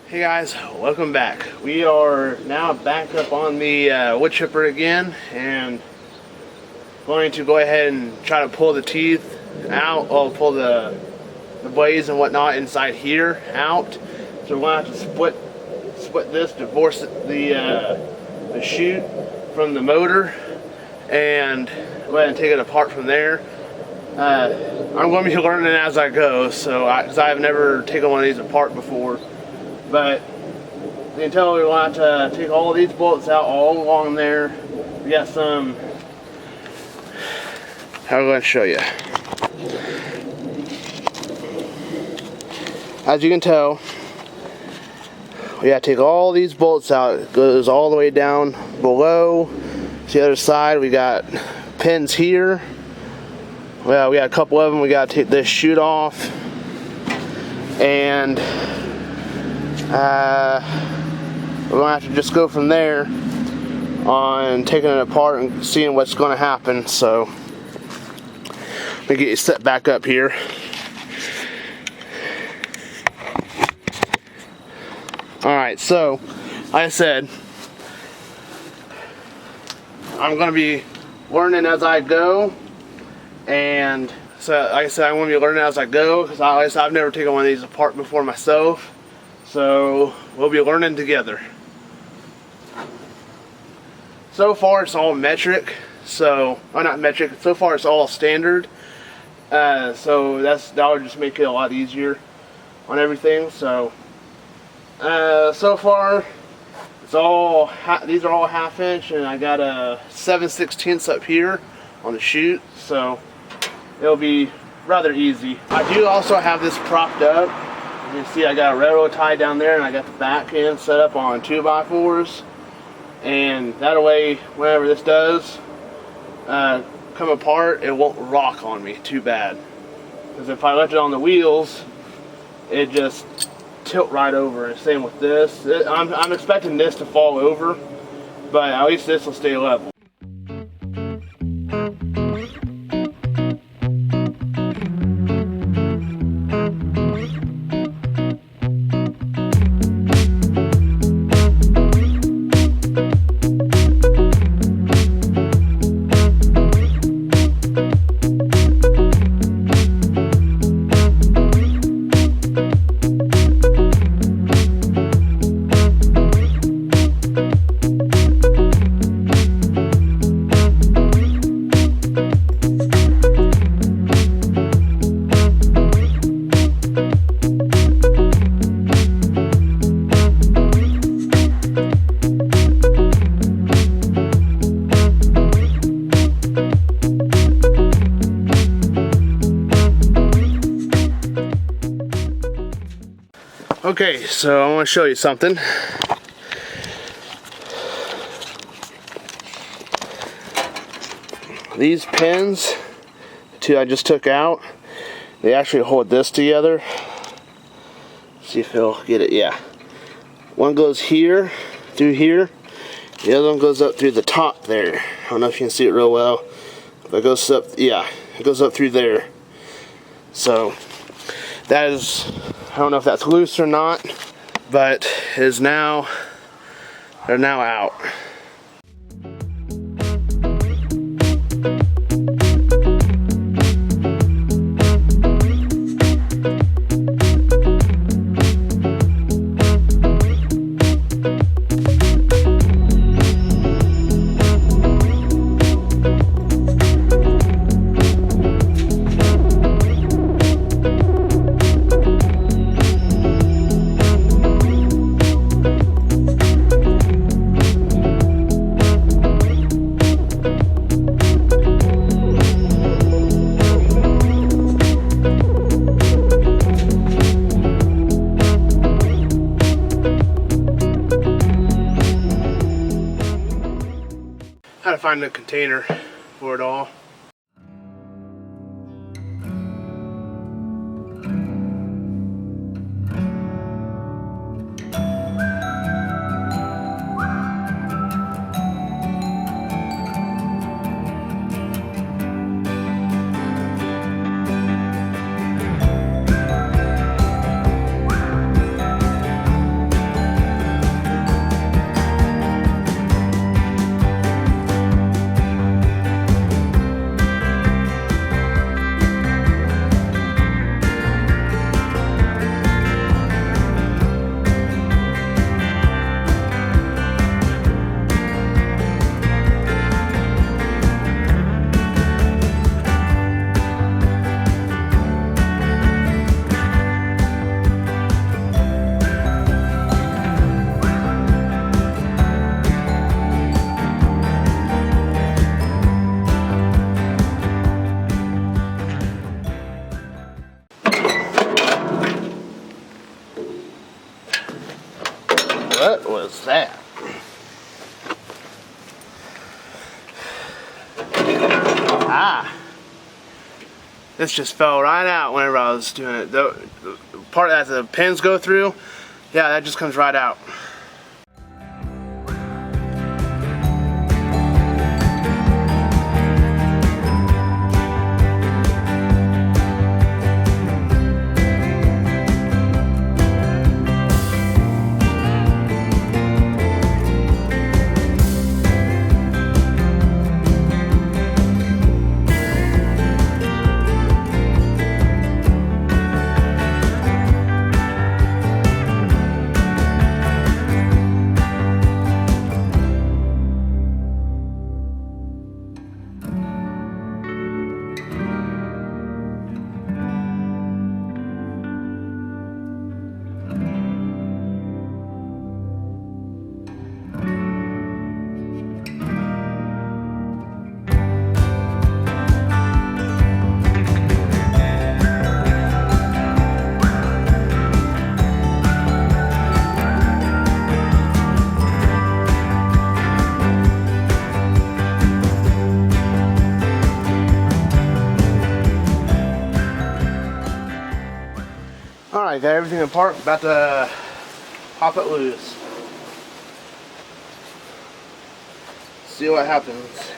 Hey guys, welcome back. We are now back up on the wood chipper again, and going to go ahead and try to pull the teeth out, or pull the blades and whatnot inside here out. So we're going to have to split this, divorce the chute from the motor, and go ahead and take it apart from there. I'm going to be learning as I go, so because I've never taken one of these apart before. But until we want to take all of these bolts out all along there, we got some. How am I going to show you? As you can tell, we got to take all these bolts out. It goes all the way down below. To the other side, we got pins here. Well, we got a couple of them. We got to take this chute off, and we're going to have to just go from there on taking it apart and seeing what's going to happen. So let me get you set back up here. Alright, so like I said, I'm going to be learning as I go. And so like I said, I'm going to be learning as I go, because I've never taken one of these apart before myself. So we'll be learning together. So far it's all metric, so not metric. So far it's all standard. So that would just make it a lot easier on everything. So so far it's all these are all 1/2 inch, and I got a 7/16 up here on the chute, so it'll be rather easy. I do also have this propped up. You can see I got a railroad tie down there, and I got the back end set up on 2x4s, and that way whenever this does come apart, it won't rock on me too bad, because if I left it on the wheels, it just tilt right over. And same with this. I'm expecting this to fall over, but at least this will stay level. Okay, so I want to show you something. These pins, the two I just took out, they actually hold this together. See if he'll get it. Yeah. One goes here, through here. The other one goes up through the top there. I don't know if you can see it real well. But it goes up, yeah, it goes up through there. So that is, I don't know if that's loose or not, but it is now, they're now out. How to find a container for it all. What was that? Ah! This just fell right out whenever I was doing it. The part that the pins go through, yeah, that just comes right out. Alright, got everything apart, about to pop it loose. See what happens.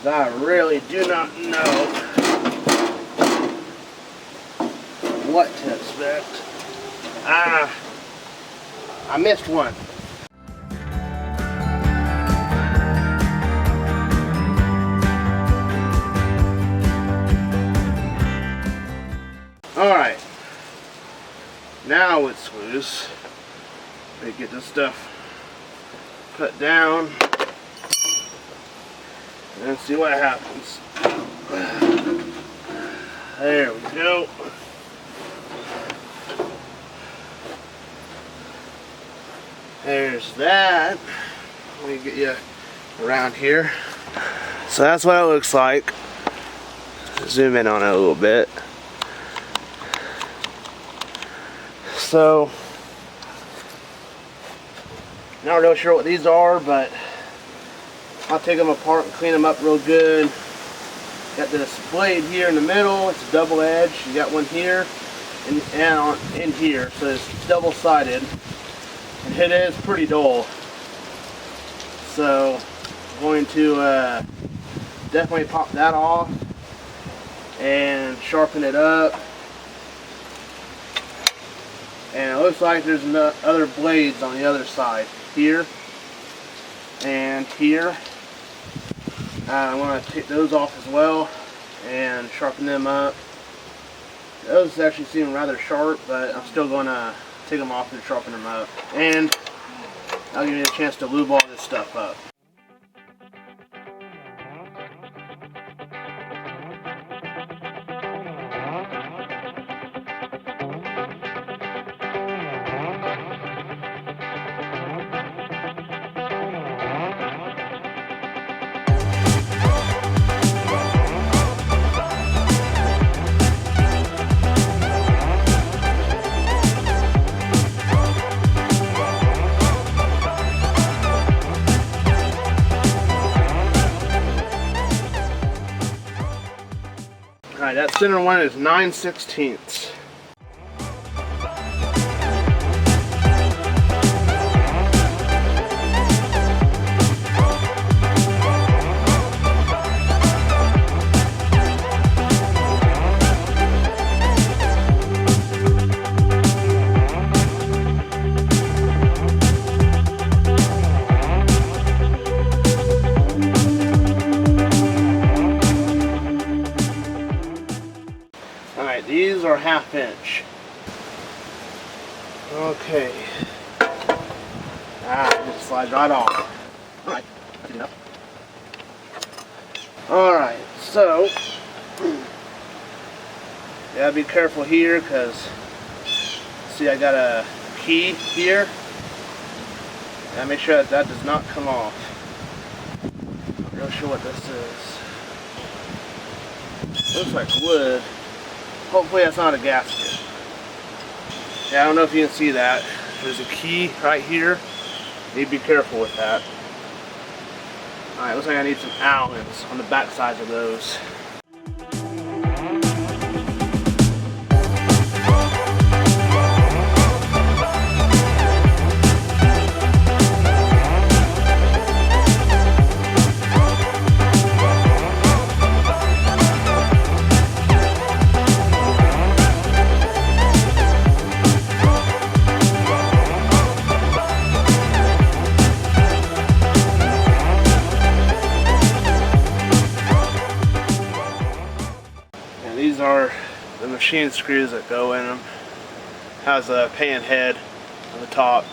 I really do not know what to expect. I missed one. Alright. Now it's loose. Let me get this stuff put down and see what happens. There we go. There's that. Let me get you around here. So that's what it looks like. Zoom in on it a little bit. So, not real sure what these are, but I'll take them apart and clean them up real good. Got this blade here in the middle. It's a double edge. You got one here and in here, so it's double sided. And it is pretty dull. So, I'm going to definitely pop that off and sharpen it up. And it looks like there's other blades on the other side, here and here. I want to take those off as well and sharpen them up. Those actually seem rather sharp, but I'm still going to take them off and sharpen them up. And I'll give you a chance to lube all this stuff up. Alright, that center one is 9/16. These are 1/2 inch. Okay. It just slides right off. Alright, good enough. Alright, so gotta be careful here because see I got a key here. Gotta make sure that does not come off. Not real sure what this is. Looks like wood. Hopefully that's not a gasket. Yeah, I don't know if you can see that. There's a key right here. Need to be careful with that. Alright, looks like I need some Allens on the back sides of those. These are the machine screws that go in them. Has a pan head on the top.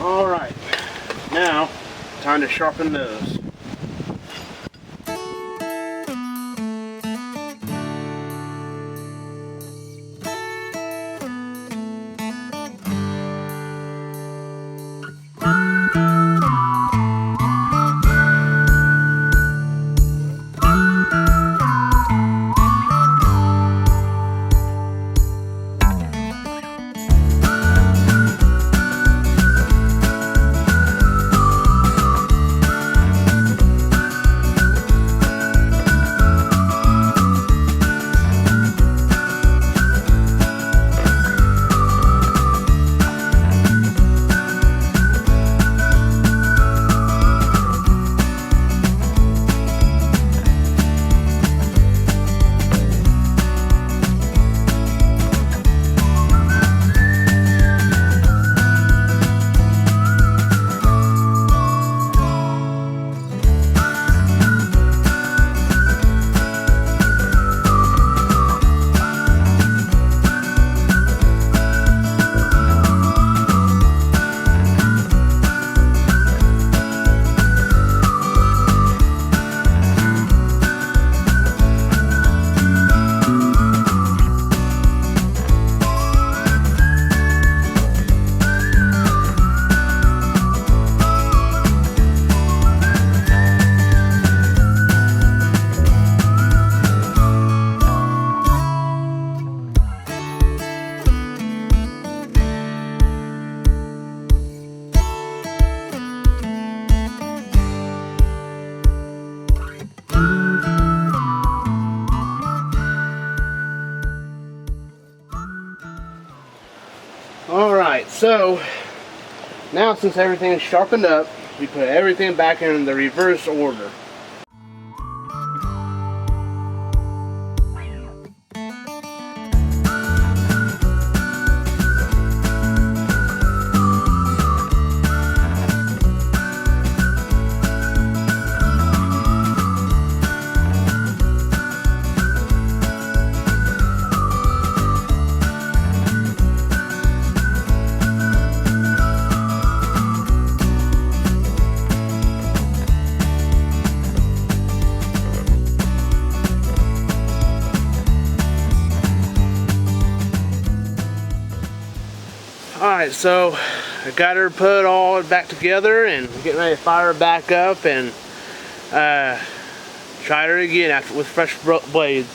Alright, now time to sharpen those. Alright, so now since everything is sharpened up, we put everything back in the reverse order. Alright, so I got her put all back together and getting ready to fire her back up and try her again after with fresh blades.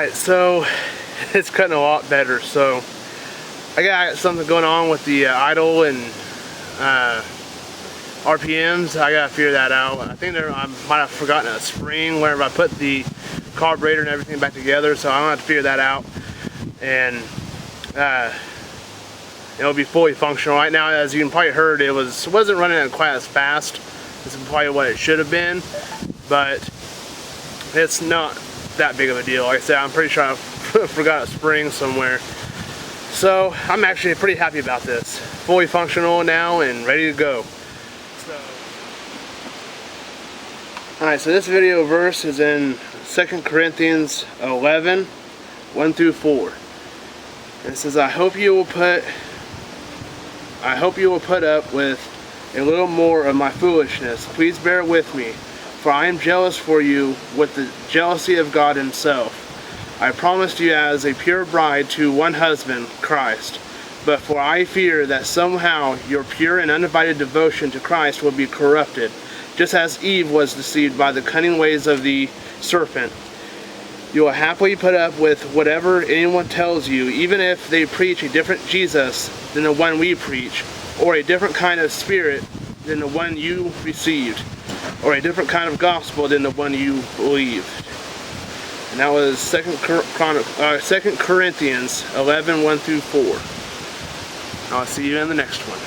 Alright, so it's cutting a lot better. So I got something going on with the idle and RPMs. I gotta figure that out. I think I might have forgotten a spring whenever I put the carburetor and everything back together, so I'm gonna have to figure that out, and it'll be fully functional. Right now, as you can probably heard, it wasn't running quite as fast. This is probably what it should have been, but it's not that big of a deal. Like I said, I'm pretty sure I forgot a spring somewhere. So I'm actually pretty happy about this. Fully functional now and ready to go. Alright, so this video verse is in 2 Corinthians 11, 1 through 4. And it says, I hope you will put up with a little more of my foolishness. Please bear with me, for I am jealous for you with the jealousy of God himself. I promised you as a pure bride to one husband, Christ. But for I fear that somehow your pure and undivided devotion to Christ will be corrupted, just as Eve was deceived by the cunning ways of the serpent. You will happily put up with whatever anyone tells you, even if they preach a different Jesus than the one we preach, or a different kind of spirit than the one you received, or a different kind of gospel than the one you believed. And that was 2 Corinthians 11, 1 through 4. I'll see you in the next one.